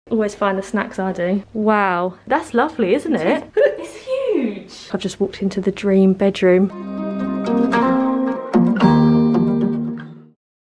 Always find the snacks I do. Wow, that's lovely, isn't it? It's huge. I've just walked into the dream bedroom.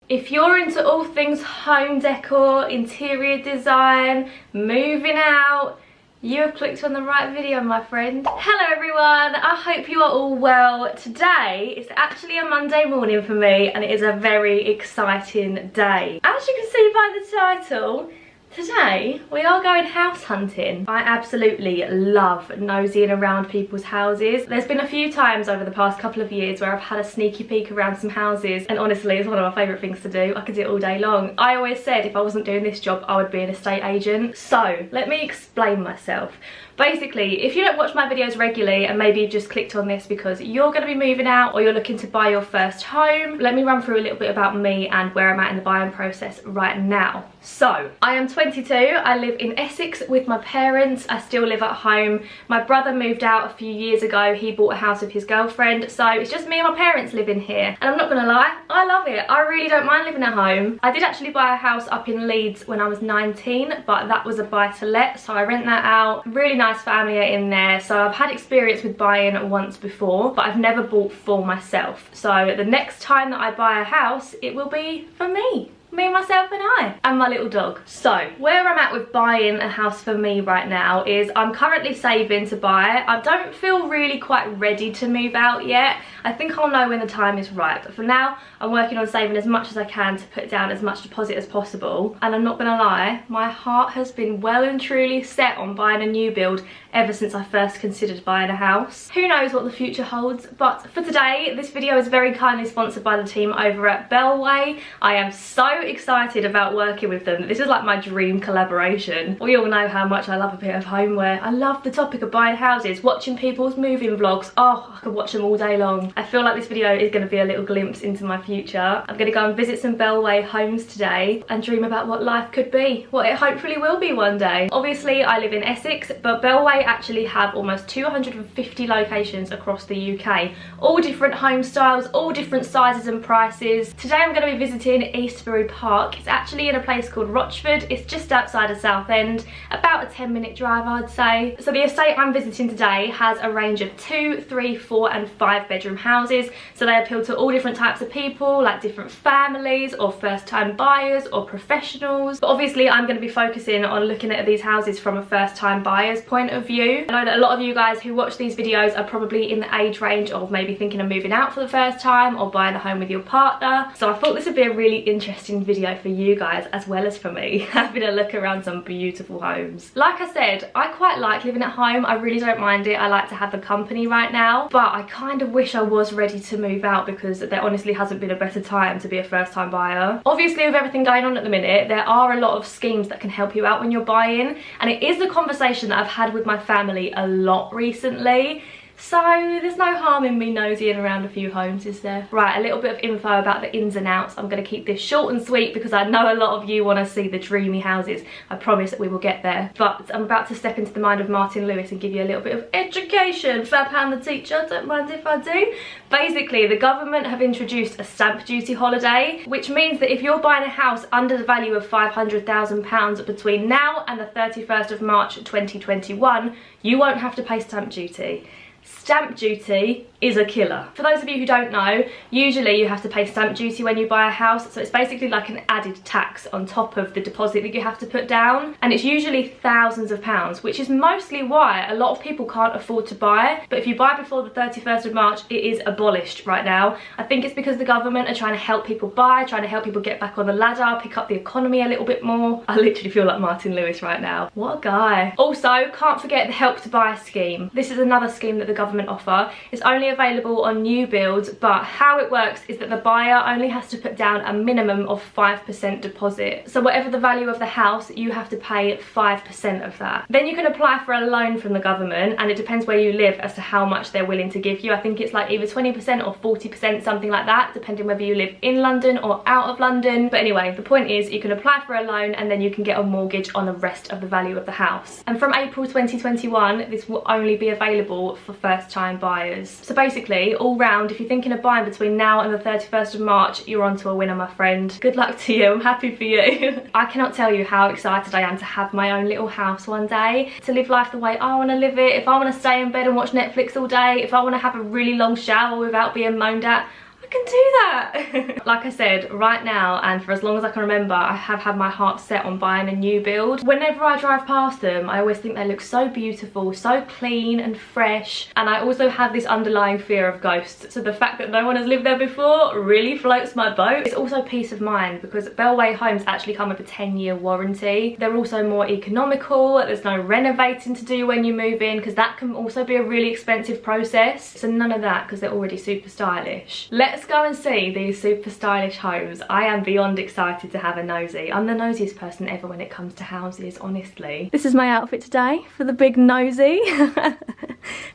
If you're into all things home decor, interior design, moving out, you have clicked on the right video, my friend. Hello everyone, I hope you are all well. Today is actually a Monday morning for me and it is a very exciting day. As you can see by the title, today we are going house hunting. I absolutely love nosying around people's houses. There's been a few times over the past couple of years where I've had a sneaky peek around some houses and honestly it's one of my favourite things to do. I could do it all day long. I always said if I wasn't doing this job I would be an estate agent. So let me explain myself. Basically, if you don't watch my videos regularly and maybe you've just clicked on this because you're going to be moving out or you're looking to buy your first home, let me run through a little bit about me and where I'm at in the buying process right now. So, I am 22, I live in Essex with my parents, I still live at home. My brother moved out a few years ago, he bought a house with his girlfriend, so it's just me and my parents living here. And I'm not gonna lie, I love it, I really don't mind living at home. I did actually buy a house up in Leeds when I was 19, but that was a buy to let, so I rent that out. Really nice family are in there, so I've had experience with buying once before, but I've never bought for myself. So the next time that I buy a house, it will be for me. Me, myself and I, and my little dog. So, where I'm at with buying a house for me right now is I'm currently saving to buy. I don't feel really quite ready to move out yet. I think I'll know when the time is right, but for now, I'm working on saving as much as I can to put down as much deposit as possible. And I'm not gonna lie, my heart has been well and truly set on buying a new build ever since I first considered buying a house. Who knows what the future holds, but for today, this video is very kindly sponsored by the team over at Bellway. I am so excited about working with them. This is like my dream collaboration. We all know how much I love a bit of homeware. I love the topic of buying houses, watching people's moving vlogs. Oh, I could watch them all day long. I feel like this video is going to be a little glimpse into my future. I'm going to go and visit some Bellway homes today and dream about what life could be, what it hopefully will be one day. Obviously, I live in Essex, but Bellway actually have almost 250 locations across the UK. All different home styles, all different sizes and prices. Today I'm going to be visiting Eastbury Park. It's actually in a place called Rochford. It's just outside of Southend, about a 10-minute drive I'd say. So the estate I'm visiting today has a range of 2, 3, 4 and 5 bedroom houses. So they appeal to all different types of people, like different families or first time buyers or professionals. But obviously I'm going to be focusing on looking at these houses from a first time buyer's point of view. I know that a lot of you guys who watch these videos are probably in the age range of maybe thinking of moving out for the first time or buying a home with your partner. So I thought this would be a really interesting video for you guys as well as for me, having a look around some beautiful homes. Like I said, I quite like living at home. I really don't mind it. I like to have the company right now, but I kind of wish I was ready to move out because there honestly hasn't been a better time to be a first time buyer. Obviously with everything going on at the minute, there are a lot of schemes that can help you out when you're buying, and it is the conversation that I've had with my family a lot recently. So there's no harm in me nosying around a few homes, is there? Right, a little bit of info about the ins and outs. I'm going to keep this short and sweet because I know a lot of you want to see the dreamy houses. I promise that we will get there. But I'm about to step into the mind of Martin Lewis and give you a little bit of education. £5 the teacher, don't mind if I do. Basically, the government have introduced a stamp duty holiday, which means that if you're buying a house under the value of £500,000 between now and the 31st of March 2021, you won't have to pay stamp duty. Stamp duty is a killer. For those of you who don't know, usually you have to pay stamp duty when you buy a house, so it's basically like an added tax on top of the deposit that you have to put down, and it's usually thousands of pounds, which is mostly why a lot of people can't afford to buy. But if you buy before the 31st of March, it is abolished right now. I think it's because the government are trying to help people buy, trying to help people get back on the ladder, pick up the economy a little bit more. I literally feel like Martin Lewis right now. What a guy. Also, can't forget the Help to Buy scheme. This is another scheme that the government offer. It's only available on new builds, but how it works is that the buyer only has to put down a minimum of 5% deposit. So whatever the value of the house, you have to pay 5% of that. Then you can apply for a loan from the government, and it depends where you live as to how much they're willing to give you. I think it's like either 20% or 40%, something like that, depending whether you live in London or out of London. But anyway, the point is you can apply for a loan and then you can get a mortgage on the rest of the value of the house. And from April 2021, this will only be available for first time buyers. So basically, all round, if you're thinking of buying between now and the 31st of March, you're onto a winner, my friend. Good luck to you, I'm happy for you. I cannot tell you how excited I am to have my own little house one day, to live life the way I want to live it. If I want to stay in bed and watch Netflix all day, if I want to have a really long shower without being moaned at, can do that. Like I said, right now and for as long as I can remember, I have had my heart set on buying a new build. Whenever I drive past them, I always think they look so beautiful, so clean and fresh, and I also have this underlying fear of ghosts, so the fact that no one has lived there before really floats my boat. It's also peace of mind because Bellway homes actually come with a 10-year warranty. They're also more economical, there's no renovating to do when you move in, because that can also be a really expensive process. So none of that, because they're already super stylish. Let's go and see these super stylish homes. I am beyond excited to have a nosy. I'm the nosiest person ever when it comes to houses, honestly. This is my outfit today for the big nosy.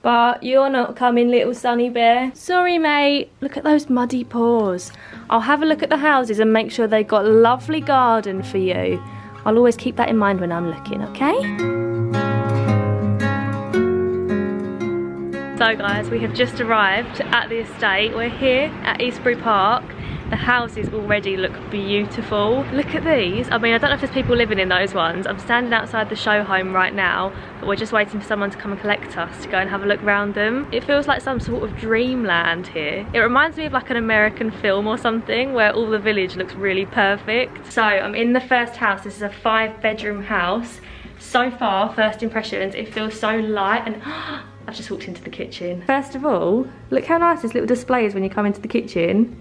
But you're not coming, little Sunny Bear. Sorry, mate. Look at those muddy paws. I'll have a look at the houses and make sure they've got a lovely garden for you. I'll always keep that in mind when I'm looking, okay? So guys, we have just arrived at the estate. We're here at Eastbury Park. The houses already look beautiful. Look at these. I mean, I don't know if there's people living in those ones. I'm standing outside the show home right now, but we're just waiting for someone to come and collect us to go and have a look around them. It feels like some sort of dreamland here. It reminds me of like an American film or something where all the village looks really perfect. So I'm in the first house. This is a 5-bedroom house. So far, first impressions, it feels so light and I've just walked into the kitchen. First of all, look how nice this little display is when you come into the kitchen.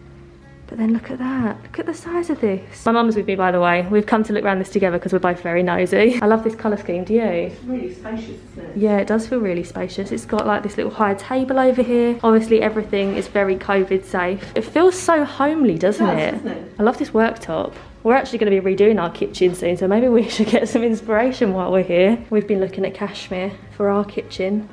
But then look at that, look at the size of this. My mum's with me, by the way. We've come to look around this together because we're both very nosy. I love this colour scheme, do you? It's really spacious, isn't it? Yeah, it does feel really spacious. It's got like this little high table over here. Obviously everything is very COVID safe. It feels so homely, doesn't it? I love this worktop. We're actually going to be redoing our kitchen soon, so maybe we should get some inspiration while we're here. We've been looking at cashmere for our kitchen.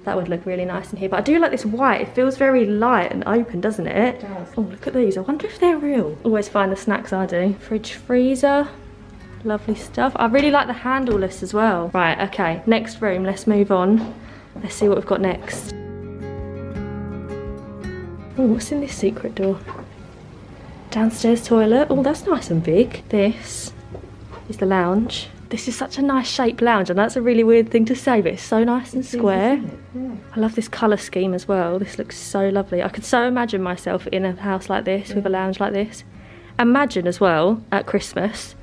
That would look really nice in here. But I do like this white. It feels very light and open, doesn't it? It does. Oh, look at these. I wonder if they're real. Always find the snacks I do. Fridge, freezer. Lovely stuff. I really like the handleless as well. Right, okay. Next room. Let's move on. Let's see what we've got next. Oh, what's in this secret door? Downstairs toilet. Oh, that's nice and big. This is the lounge. This is such a nice shaped lounge, and that's a really weird thing to say, but it's so nice and square. Yeah. I love this colour scheme as well. This looks so lovely. I could so imagine myself in a house like this with a lounge like this. Imagine as well at Christmas.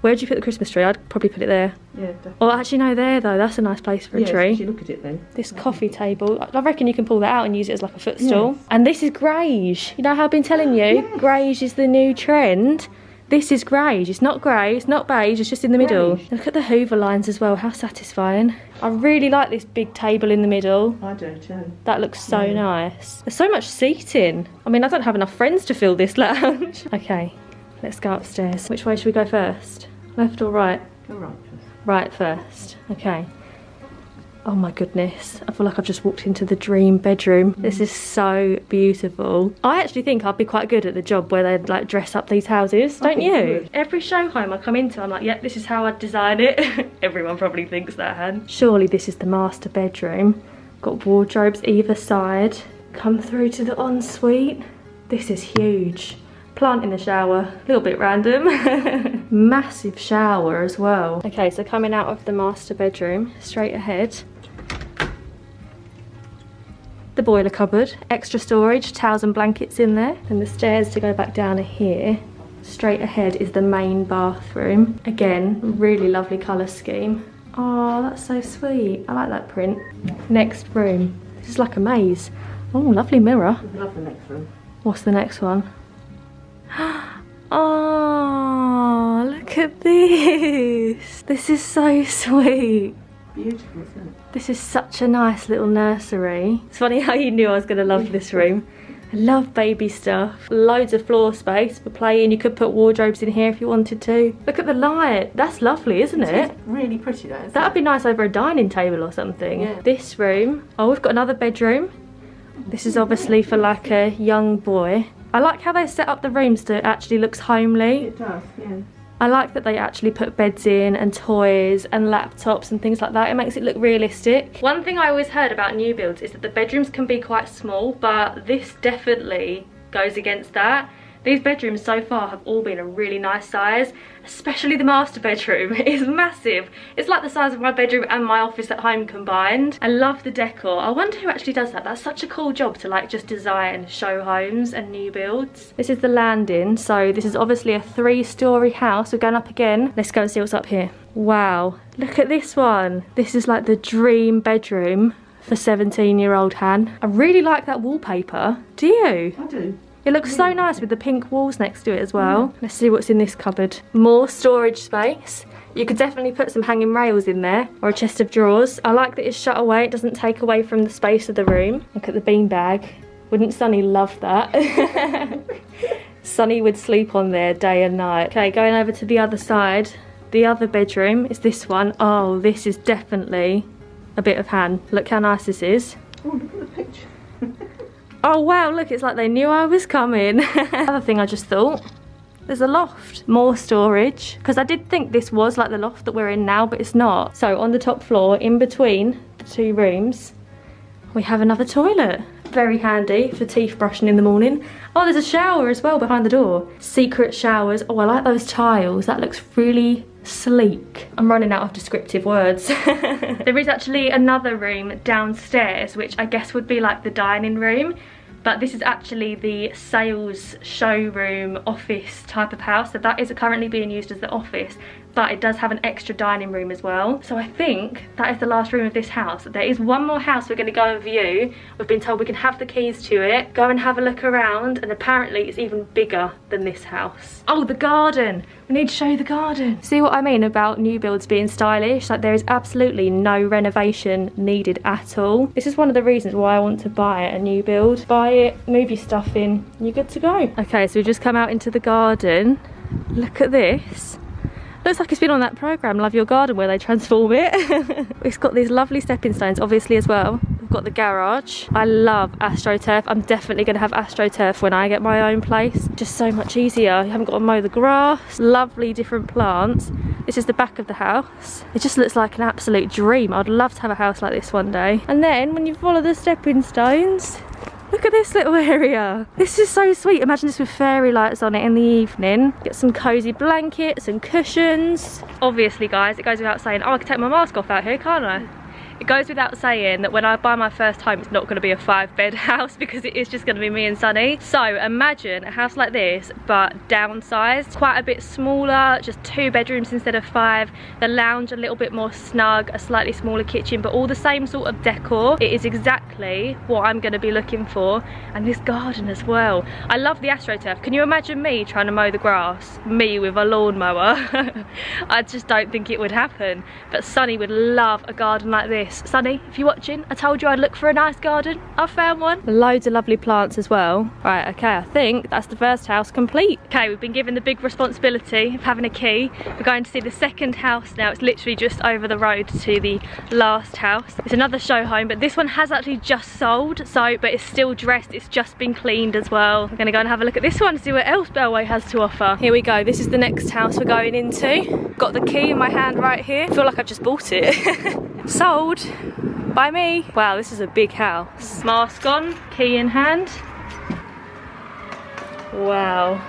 Where do you put the Christmas tree? I'd probably put it there. Yeah, definitely. Oh, actually no, there though. That's a nice place for a tree. Yeah, look at it then. This coffee table. I reckon you can pull that out and use it as like a footstool. Yes. And this is greige. You know how I've been telling you? Yes. Greige is the new trend. This is greige. It's not grey, it's not beige, it's just in the middle. Look at the Hoover lines as well, how satisfying. I really like this big table in the middle. I do too. That looks so nice. There's so much seating. I mean, I don't have enough friends to fill this lounge. Okay, let's go upstairs. Which way should we go first? Left or right? Go right first. Right first, okay. Oh my goodness, I feel like I've just walked into the dream bedroom. This is so beautiful. I actually think I'd be quite good at the job where they'd like dress up these houses, don't you? Every show home I come into, I'm like, yeah, this is how I'd design it. Everyone probably thinks that, Han. Surely this is the master bedroom. Got wardrobes either side. Come through to the ensuite. This is huge. Plant in the shower, a little bit random. Massive shower as well. Okay, so coming out of the master bedroom, straight ahead. The boiler cupboard, extra storage, towels and blankets in there. And the stairs to go back down are here. Straight ahead is the main bathroom. Again, really lovely colour scheme. Oh, that's so sweet. I like that print. Next room. This is like a maze. Oh, lovely mirror. I love the next room. What's the next one? Oh, look at this. This is so sweet. Beautiful, isn't it? This is such a nice little nursery. It's funny how you knew I was going to love this room. I love baby stuff. Loads of floor space for playing. You could put wardrobes in here if you wanted to. Look at the light. That's lovely, isn't it? It's really pretty though, isn't That'd be nice over a dining table or something. Yeah. This room. Oh, we've got another bedroom. This is obviously for like a young boy. I like how they set up the rooms so it actually looks homely. It does, yeah. I like that they actually put beds in and toys and laptops and things like that. It makes it look realistic. One thing I always heard about new builds is that the bedrooms can be quite small, but this definitely goes against that. These bedrooms so far have all been a really nice size, especially the master bedroom. It is massive. It's like the size of my bedroom and my office at home combined. I love the decor. I wonder who actually does that. That's such a cool job to like just design show homes and new builds. This is the landing. So this is obviously a 3-storey house. We're going up again. Let's go and see what's up here. Wow, look at this one. This is like the dream bedroom for 17-year-old Han. I really like that wallpaper. Do you? I do. It looks so nice with the pink walls next to it as well. Let's see what's in this cupboard. More storage space. You could definitely put some hanging rails in there or a chest of drawers. I like that it's shut away. It doesn't take away from the space of the room. Look at the beanbag. Wouldn't Sunny love that? Sunny would sleep on there day and night. Okay, going over to the other side. The other bedroom is this one. Oh, this is definitely a bit of Han. Look how nice this is. Oh, look at the picture. Oh wow, look, it's like they knew I was coming. Another thing I just thought, there's a loft. More storage, because I did think this was like the loft that we're in now, but it's not. So on the top floor, in between the 2 rooms, we have another toilet. Very handy for teeth brushing in the morning. Oh, there's a shower as well behind the door. Secret showers. Oh, I like those tiles. That looks really sleek. I'm running out of descriptive words. There is actually another room downstairs, which I guess would be like the dining room, but this is actually the sales showroom office type of house. So that is currently being used as the office, but it does have an extra dining room as well. So I think that is the last room of this house. There is one more house we're going to go and view. We've been told we can have the keys to it, go and have a look around, and apparently it's even bigger than this house. Oh, the garden. We need to show you the garden. See what I mean about new builds being stylish? Like, there is absolutely no renovation needed at all. This is one of the reasons why I want to buy a new build. Buy it, move your stuff in, you're good to go. Okay, so we just come out into the garden. Look at this. Looks like it's been on that programme, Love Your Garden, where they transform it. It's got these lovely stepping stones, obviously, as well. We've got the garage. I love AstroTurf. I'm definitely going to have AstroTurf when I get my own place. Just so much easier. You haven't got to mow the grass. Lovely different plants. This is the back of the house. It just looks like an absolute dream. I'd love to have a house like this one day. And then, when you follow the stepping stones, look at this little area. This is so sweet. Imagine this with fairy lights on it in the evening. Get some cozy blankets and cushions. Obviously, guys, it goes without saying, oh, I can take my mask off out here, can't I? It goes without saying that when I buy my first home, it's not going to be a 5-bed house, because it is just going to be me and Sunny. So imagine a house like this, but downsized, quite a bit smaller, just 2 bedrooms instead of 5. The lounge a little bit more snug, a slightly smaller kitchen, but all the same sort of decor. It is exactly what I'm going to be looking for. And this garden as well. I love the AstroTurf. Can you imagine me trying to mow the grass? Me with a lawnmower? I just don't think it would happen. But Sunny would love a garden like this. Sunny, if you're watching, I told you I'd look for a nice garden. I found one. Loads of lovely plants as well. Right, okay, I think that's the first house complete. Okay, we've been given the big responsibility of having a key. We're going to see the second house now. It's literally just over the road to the last house. It's another show home, but this one has actually just sold, so, but it's still dressed. It's just been cleaned as well. We're gonna go and have a look at this one, see what else Bellway has to offer. Here we go, this is the next house we're going into. Got the key in my hand right here. I feel like I've just bought it. Sold by me. Wow, this is a big house. Mask on, key in hand. Wow.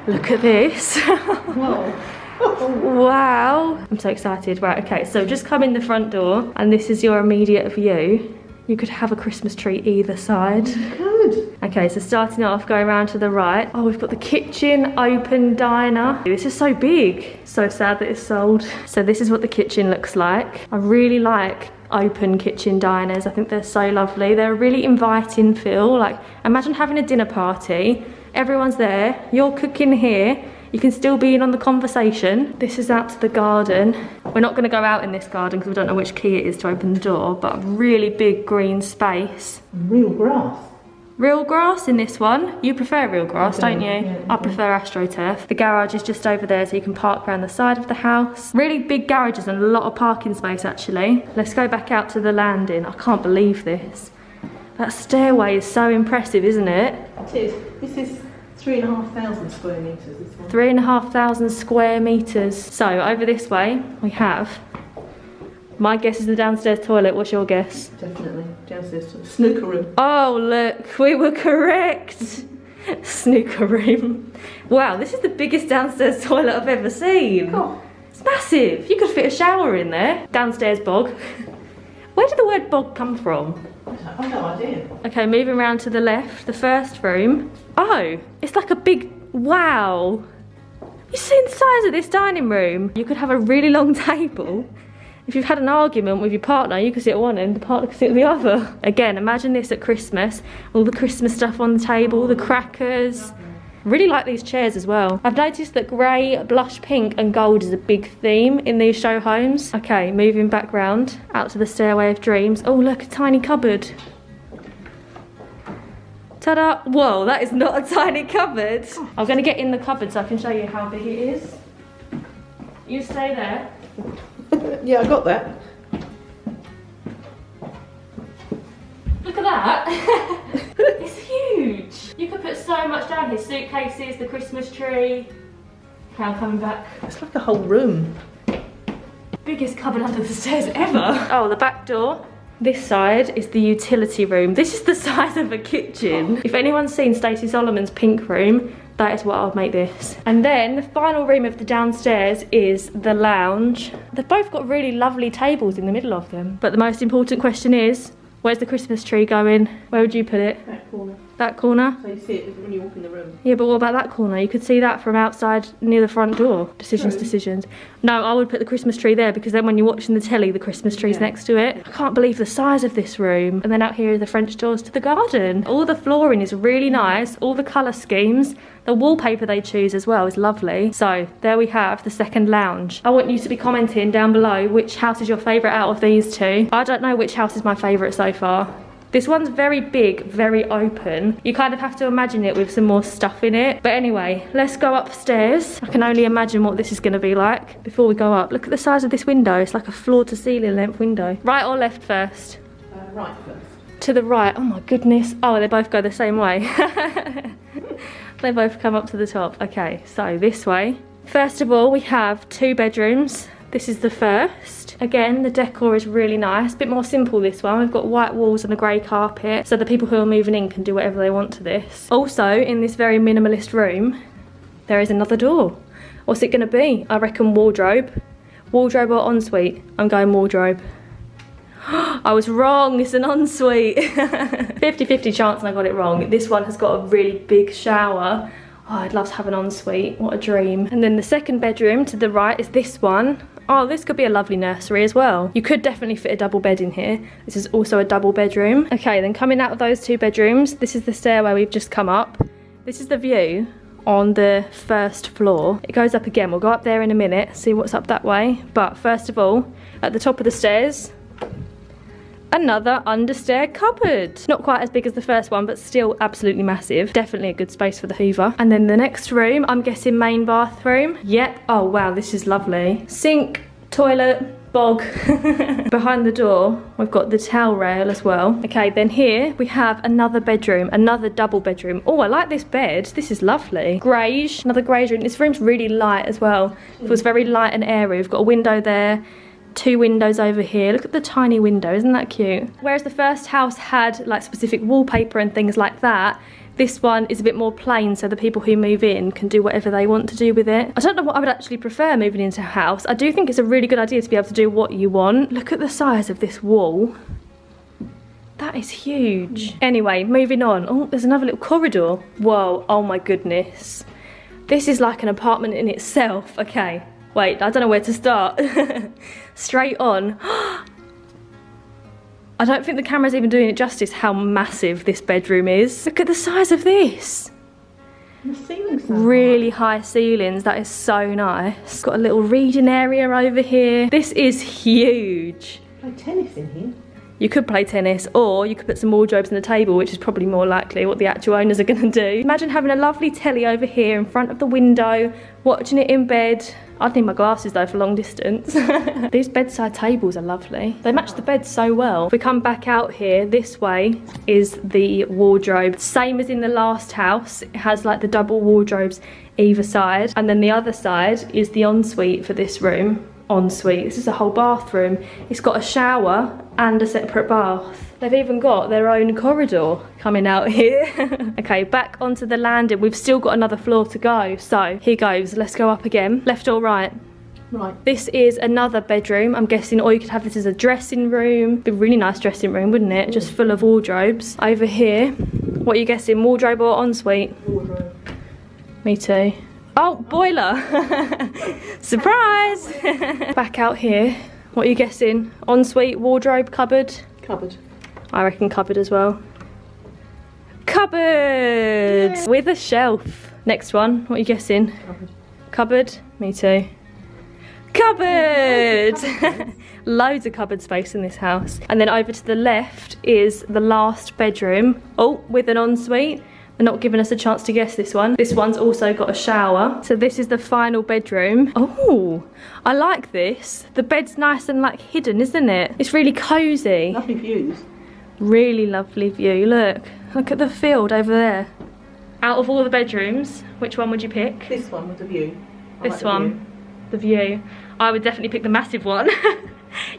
Look at this. Whoa. Wow. I'm so excited. Right, okay, so just come in the front door and this is your immediate view. You could have a Christmas tree either side. Good. Okay, so starting off, going around to the right. Oh, we've got the kitchen, open diner. This is so big. So sad that it's sold. So this is what the kitchen looks like. I really like open kitchen diners. I think they're so lovely. They're a really inviting feel. Like, imagine having a dinner party. Everyone's there. You're cooking here. You can still be in on the conversation. This is out to the garden. We're not gonna go out in this garden because we don't know which key it is to open the door, but a really big green space. Real grass. Real grass in this one. You prefer real grass, don't you? Yeah, I prefer AstroTurf. The garage is just over there so you can park around the side of the house. Really big garages and a lot of parking space actually. Let's go back out to the landing. I can't believe this. That stairway is so impressive, isn't it? It is. This is 3,500 square metres, this one. 3,500 square metres. So over this way we have, my guess is the downstairs toilet. What's your guess? Definitely. Downstairs to the snooker room. Oh look, we were correct. Snooker room. Wow, this is the biggest downstairs toilet I've ever seen. Oh. It's massive. You could fit a shower in there. Downstairs bog. Where did the word bog come from? I've no idea. Okay, moving around to the left, the first room. Oh, it's like a big, wow. You see the size of this dining room? You could have a really long table. If you've had an argument with your partner, you could sit at one end, the partner could sit at the other. Again, imagine this at Christmas. All the Christmas stuff on the table, the crackers. Really like these chairs as well. I've noticed that grey, blush pink and gold is a big theme in these show homes. Okay, moving back round, out to the stairway of dreams. Oh look, a tiny cupboard. Ta-da! Whoa, that is not a tiny cupboard. I'm going to get in the cupboard so I can show you how big it is. You stay there. Yeah, I got that. Look at that. It's huge. You could put so much down here. Suitcases, the Christmas tree. Okay, I'm coming back. It's like a whole room. Biggest cupboard under the stairs ever. Oh, the back door. This side is the utility room. This is the size of a kitchen. If anyone's seen Stacey Solomon's pink room, that is what I'll make this. And then the final room of the downstairs is the lounge. They've both got really lovely tables in the middle of them. But the most important question is, where's the Christmas tree going? Where would you put it? That corner. That corner? So you see it when you walk in the room. Yeah, but what about that corner? You could see that from outside near the front door. Decisions. No, I would put the Christmas tree there because then when you're watching the telly, the Christmas tree's next to it. I can't believe the size of this room. And then out here are the French doors to the garden. All the flooring is really nice. All the colour schemes. The wallpaper they choose as well is lovely. So there we have the second lounge. I want you to be commenting down below which house is your favourite out of these two. I don't know which house is my favourite so far. This one's very big, very open. You kind of have to imagine it with some more stuff in it. But anyway, let's go upstairs. I can only imagine what this is going to be like. Before we go up, look at the size of this window. It's like a floor to ceiling length window. Right or left first? Right first. To the right. Oh my goodness. Oh, they both go the same way. They both come up to the top. Okay, so this way. First of all, we have 2 bedrooms. This is the first. Again, the decor is really nice. A bit more simple this one. We've got white walls and a grey carpet, so the people who are moving in can do whatever they want to this. Also, in this very minimalist room, there is another door. What's it going to be? I reckon wardrobe. Wardrobe or ensuite? I'm going wardrobe. I was wrong, it's an ensuite. 50-50 chance and I got it wrong. This one has got a really big shower. Oh, I'd love to have an ensuite, what a dream. And then the second bedroom to the right is this one. Oh, this could be a lovely nursery as well. You could definitely fit a double bed in here. This is also a double bedroom. Okay, then coming out of those 2 bedrooms, this is the stairway we've just come up. This is the view on the first floor. It goes up again. We'll go up there in a minute, see what's up that way. But first of all, at the top of the stairs, another understair cupboard. Not quite as big as the first one, but still absolutely massive. Definitely a good space for the Hoover. And then the next room, I'm guessing main bathroom. Yep. Oh wow, this is lovely. Sink, toilet, bog. Behind the door, we've got the towel rail as well. Okay, then here we have another bedroom, another double bedroom. Oh, I like this bed. This is lovely. Greige, another greige room. This room's really light as well. It was very light and airy. We've got a window there. 2 windows over here. Look at the tiny window, isn't that cute? Whereas the first house had like specific wallpaper and things like that, this one is a bit more plain, so the people who move in can do whatever they want to do with it. I don't know what I would actually prefer moving into a house. I do think it's a really good idea to be able to do what you want. Look at the size of this wall. That is huge. Anyway, moving on. Oh, there's another little corridor. Whoa, oh my goodness. This is like an apartment in itself. Okay. Wait, I don't know where to start. Straight on. I don't think the camera's even doing it justice how massive this bedroom is. Look at the size of this. The ceiling's so really high ceilings. That is so nice. Got a little reading area over here. This is huge. Play tennis in here. You could play tennis, or you could put some wardrobes on the table, which is probably more likely what the actual owners are going to do. Imagine having a lovely telly over here in front of the window, watching it in bed. I'd need my glasses though for long distance. These bedside tables are lovely. They match the bed so well. If we come back out here, this way is the wardrobe. Same as in the last house. It has like the double wardrobes either side. And then the other side is the ensuite for this room. Ensuite. This is a whole bathroom. It's got a shower and a separate bath. They've even got their own corridor coming out here. Okay, back onto the landing. We've still got another floor to go. So here goes. Let's go up again. Left or right? Right. This is another bedroom. I'm guessing, or you could have this as a dressing room. Be a really nice dressing room, wouldn't it? Just full of wardrobes. Over here, what are you guessing? Wardrobe or ensuite? Wardrobe. Me too. Oh, boiler. Surprise. Back out here. What are you guessing? Ensuite, wardrobe, cupboard? Cupboard. I reckon cupboard as well. Cupboard! Yeah. With a shelf. Next one, what are you guessing? Cupboard. Cupboard? Me too. Cupboard! Loads of cupboard space in this house. And then over to the left is the last bedroom. Oh, with an ensuite. They're not giving us a chance to guess this one. This one's also got a shower. So this is the final bedroom. Oh, I like this. The bed's nice and like hidden, isn't it? It's really cozy. Lovely views. Really lovely view. Look at the field over there. Out of all the bedrooms, which one would you pick? This one with the view. This one, the view. I would definitely pick the massive one.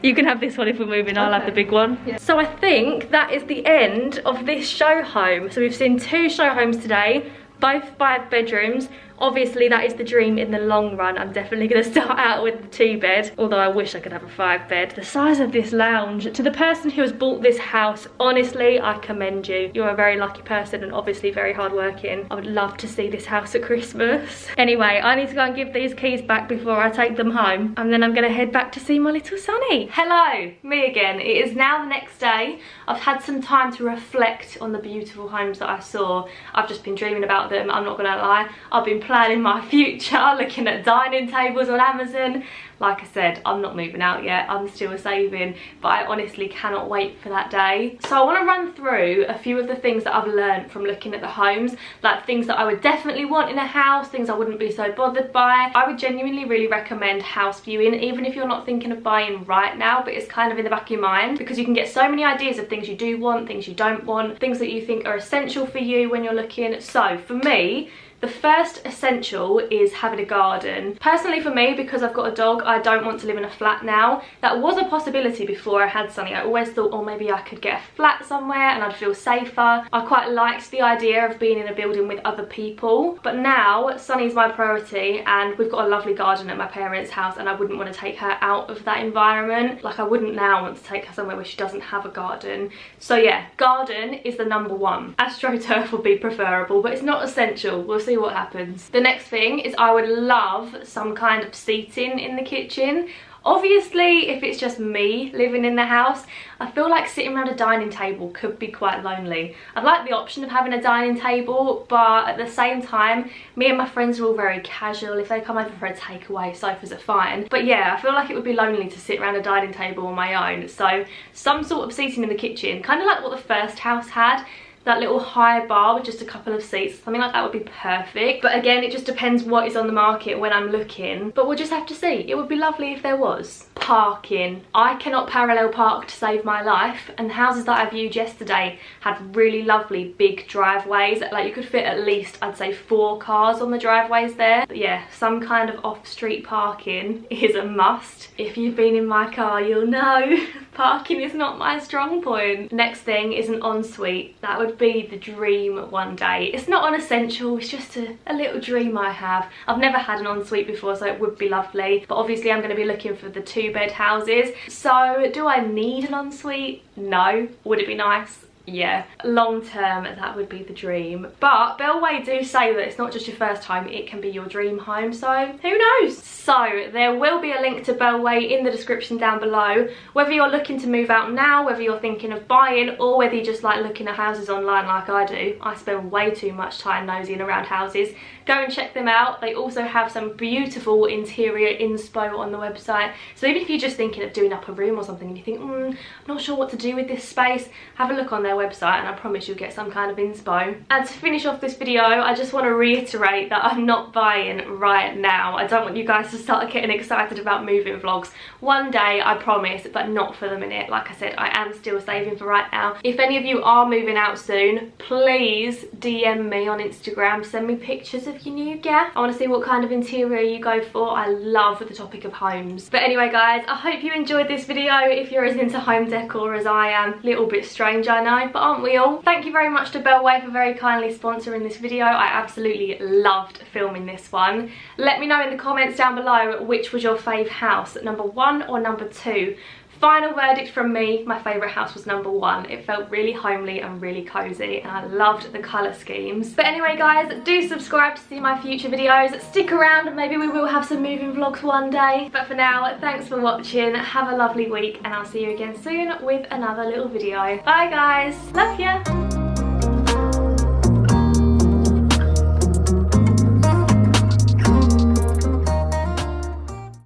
You can have this one if we're moving. I'll have the big one. Yeah. So I think that is the end of this show home. So we've seen 2 show homes today, both 5 bedrooms. Obviously that is the dream in the long run. I'm definitely going to start out with the 2 bed, although I wish I could have a 5 bed. The size of this lounge. To the person who has bought this house, honestly, I commend you. You're a very lucky person and obviously very hardworking. I would love to see this house at Christmas. Anyway, I need to go and give these keys back before I take them home, and then I'm going to head back to see my little Sonny. Hello, me again. It is now the next day. I've had some time to reflect on the beautiful homes that I saw. I've just been dreaming about them, I'm not going to lie. I've been planning my future, looking at dining tables on Amazon. Like I said, I'm not moving out yet, I'm still saving, but I honestly cannot wait for that day. So I want to run through a few of the things that I've learned from looking at the homes, like things that I would definitely want in a house, things I wouldn't be so bothered by. I would genuinely really recommend house viewing, even if you're not thinking of buying right now, but it's kind of in the back of your mind, because you can get so many ideas of things you do want, things you don't want, things that you think are essential for you when you're looking. So for me, the first essential is having a garden. Personally for me, because I've got a dog, I don't want to live in a flat now. That was a possibility before I had Sonny. I always thought, oh, maybe I could get a flat somewhere and I'd feel safer. I quite liked the idea of being in a building with other people. But now, Sonny's my priority and we've got a lovely garden at my parents' house and I wouldn't want to take her out of that environment. Like I wouldn't now want to take her somewhere where she doesn't have a garden. So yeah, garden is the #1. AstroTurf would be preferable, but it's not essential. We'll see what happens. The next thing is I would love some kind of seating in the kitchen. Obviously, if it's just me living in the house, I feel like sitting around a dining table could be quite lonely. I'd like the option of having a dining table, but at the same time, me and my friends are all very casual. If they come over for a takeaway, sofas are fine. But yeah, I feel like it would be lonely to sit around a dining table on my own. So some sort of seating in the kitchen, kind of like what the first house had. That little high bar with just a couple of seats, something like that would be perfect. But again, it just depends what is on the market when I'm looking, but we'll just have to see. It would be lovely if there was. Parking. I cannot parallel park to save my life, and the houses that I viewed yesterday had really lovely big driveways. Like you could fit at least, I'd say, 4 cars on the driveways there. But yeah, some kind of off-street parking is a must. If you've been in my car, you'll know parking is not my strong point. Next thing is an ensuite. That would be the dream one day. It's not an essential, it's just a little dream I have. I've never had an ensuite before, so it would be lovely, but obviously I'm going to be looking for the 2-bed houses. So do I need an ensuite? No. Would it be nice? Yeah, long term that would be the dream. But Bellway do say that it's not just your first home, it can be your dream home, so who knows. So there will be a link to Bellway in the description down below. Whether you're looking to move out now, whether you're thinking of buying, or whether you just like looking at houses online like I do. I spend way too much time nosing around houses. Go and check them out. They also have some beautiful interior inspo on the website. So even if you're just thinking of doing up a room or something and you think, I'm not sure what to do with this space, have a look on their website and I promise you'll get some kind of inspo. And to finish off this video, I just want to reiterate that I'm not buying right now. I don't want you guys to start getting excited about moving vlogs. One day, I promise, but not for the minute. Like I said, I am still saving for right now. If any of you are moving out soon, please DM me on Instagram. Send me pictures of your new gaff. I want to see what kind of interior you go for. I love the topic of homes. But anyway guys, I hope you enjoyed this video. If you're as into home decor as I am, little bit strange I know, but aren't we all? Thank you very much to Bellway for very kindly sponsoring this video. I absolutely loved filming this one. Let me know in the comments down below which was your fave house, number 1 or number 2. Final verdict from me, my favourite house was number 1. It felt really homely and really cosy and I loved the colour schemes. But anyway guys, do subscribe to see my future videos. Stick around and maybe we will have some moving vlogs one day. But for now, thanks for watching. Have a lovely week and I'll see you again soon with another little video. Bye guys. Love ya.